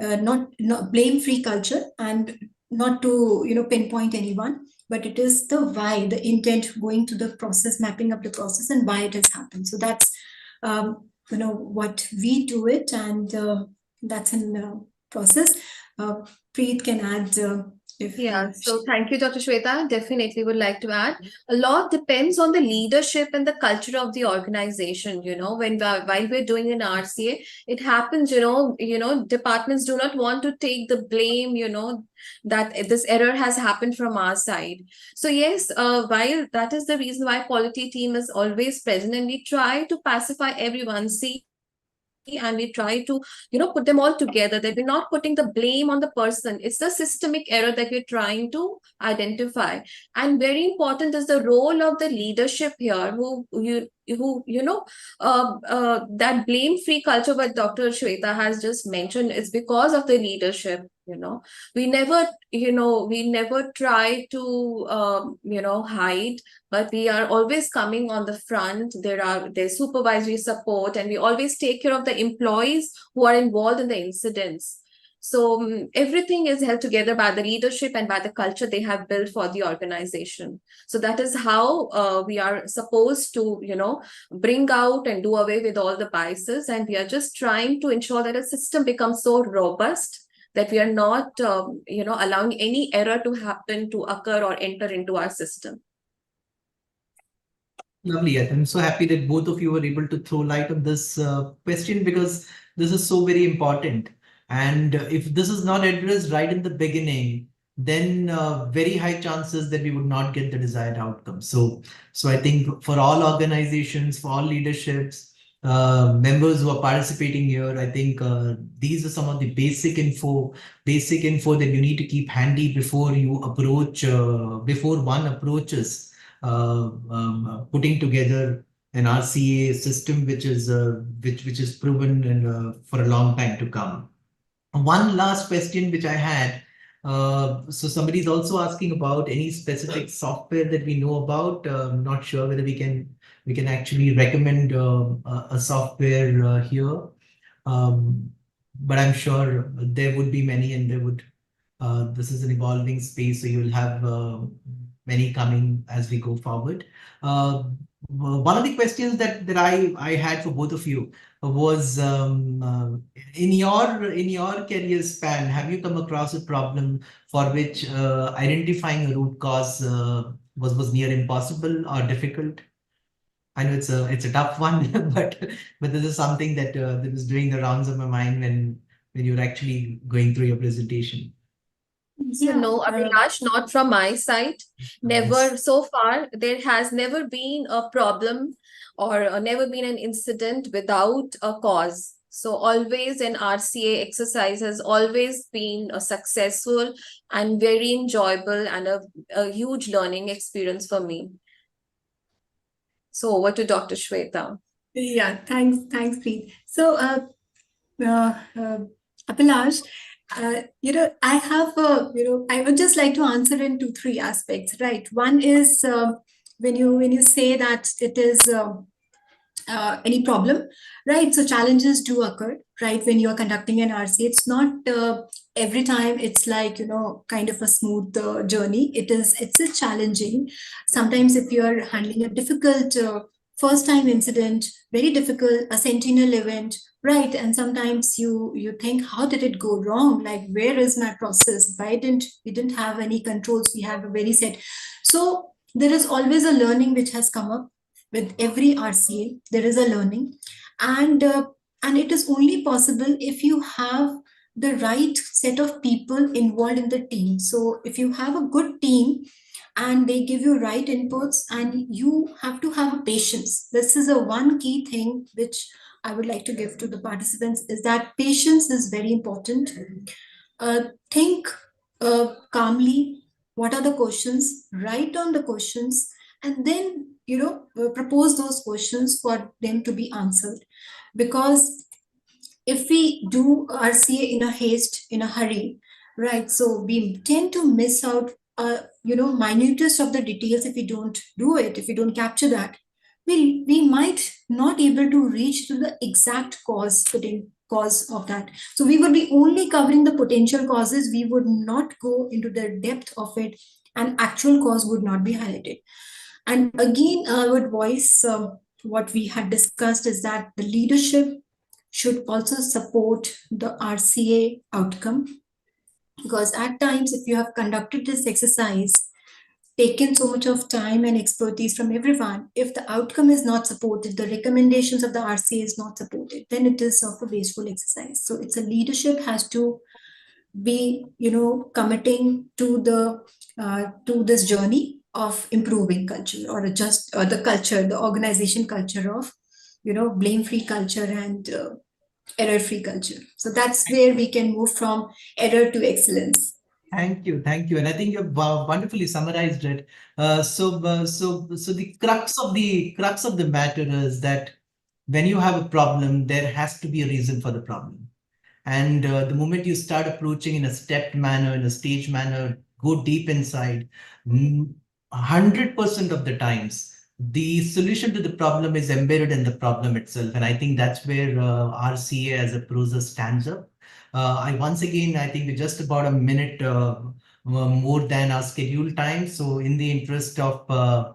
not blame-free culture and not to pinpoint anyone, but it is the why, the intent, going to the process, mapping up the process and why it has happened. So that's what we do it, and that's in process. Preet can add if Yeah, so thank you, Dr. Shweta. Definitely would like to add. A lot depends on the leadership and the culture of the organization. While we're doing an RCA, it happens. Departments do not want to take the blame. That this error has happened from our side. So yes, while that is the reason why quality team is always present, and we try to pacify everyone. And we try to put them all together, that we're not putting the blame on the person. It's the systemic error that we're trying to identify. And very important is the role of the leadership here, that blame free culture what Dr. Shweta has just mentioned is because of the leadership. We never try to hide, but we are always coming on the front. There's supervisory support, and we always take care of the employees who are involved in the incidents. So everything is held together by the leadership and by the culture they have built for the organization. So that is how we are supposed to, bring out and do away with all the biases. And we are just trying to ensure that a system becomes so robust that we are not, allowing any error to happen, to occur or enter into our system. Lovely. I'm so happy that both of you were able to throw light on this question, because this is so very important. And if this is not addressed right in the beginning, then very high chances that we would not get the desired outcome. So I think for all organizations, for all leaderships, members who are participating here, I think these are some of the basic info that you need to keep handy before you approach, before one approaches putting together an RCA system which is proven and for a long time to come. One last question which I had. So somebody is also asking about any specific software that we know about. Not sure whether we can actually recommend a software here, but I'm sure there would be many, and there would. This is an evolving space, so you'll have many coming as we go forward. One of the questions that I had for both of you was in your career span, have you come across a problem for which identifying a root cause was near impossible or difficult? I know it's a tough one, but this is something that was doing the rounds of my mind when you're actually going through your presentation. So no, Abhilash, not from my side. Never. Yes. So far, there has never been a problem or never been an incident without a cause. So always an RCA exercise has always been a successful and very enjoyable and a huge learning experience for me. So over to Dr. Shweta. Yeah, thanks, Preet. So, Abhilash, I have, I would just like to answer in 2-3 aspects, right? One is when you say that it is any problem, right? So challenges do occur, right? When you are conducting an RC, it's not every time it's like, kind of a smooth journey. It's a challenging. Sometimes if you are handling a difficult first time incident, very difficult, a sentinel event, right? And sometimes you think, how did it go wrong? Like, where is my process? We didn't have any controls. We have a very set. So there is always a learning which has come up with every RCA. There is a learning, and it is only possible if you have the right set of people involved in the team. So if you have a good team and they give you right inputs, and you have to have patience. This is a one key thing which I would like to give to the participants, is that patience is very important. Think calmly, what are the questions, write down the questions, and then propose those questions for them to be answered. Because if we do RCA in a haste, in a hurry, right, so we tend to miss out minutest of the details. If we don't do it, if we don't capture that, we might not able to reach to the exact cause of that. So we would be only covering the potential causes. We would not go into the depth of it, and actual cause would not be highlighted. And again, I would voice what we had discussed, is that the leadership should also support the RCA outcome. Because at times, if you have conducted this exercise, taken so much of time and expertise from everyone, if the outcome is not supported, the recommendations of the RCA is not supported, then it is of a wasteful exercise. So it's a leadership has to be, committing to this journey of improving culture, or just the culture, the organization culture of, blame-free culture and error-free culture. So that's where we can move from error to excellence. Thank you, and I think you've wonderfully summarized it. So the crux of the matter is that when you have a problem, there has to be a reason for the problem. And the moment you start approaching in a stepped manner, in a staged manner, go deep inside, 100% of the times, the solution to the problem is embedded in the problem itself. And I think that's where RCA as a process stands up. I think we're just about a minute more than our scheduled time. So in the interest of the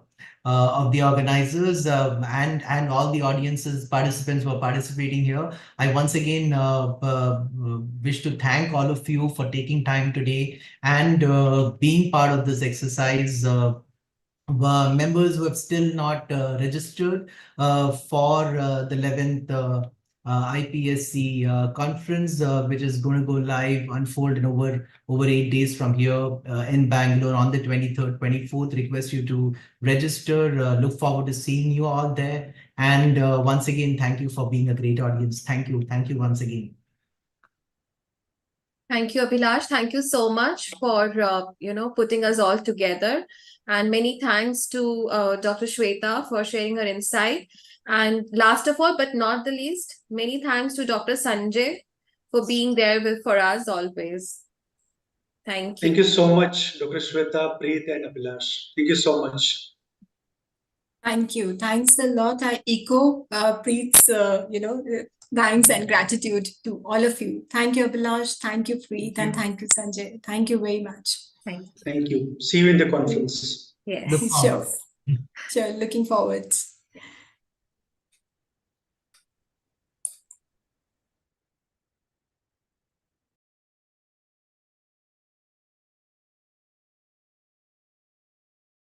organizers and all the audiences, participants who are participating here, I once again wish to thank all of you for taking time today and being part of this exercise. Members who have still not registered for the 11th IPSC conference, which is going to go live, unfold in over 8 days from here in Bangalore on the 23rd, 24th. Request you to register. Look forward to seeing you all there. And once again, thank you for being a great audience. Thank you once again. Thank you, Abhilash. Thank you so much for putting us all together. And many thanks to Dr. Shweta for sharing her insight. And last of all, but not the least, many thanks to Dr. Sanjay for being there for us always. Thank you. Thank you so much, Dr. Shweta, Preet, and Abhilash. Thank you so much. Thank you. Thanks a lot. I echo Preet's, thanks and gratitude to all of you. Thank you, Abhilash. Thank you, Preet, and thank you, Sanjay. Thank you very much. Thank you. Thank you. See you in the conference. Yes. Look forward. Sure. Looking forward.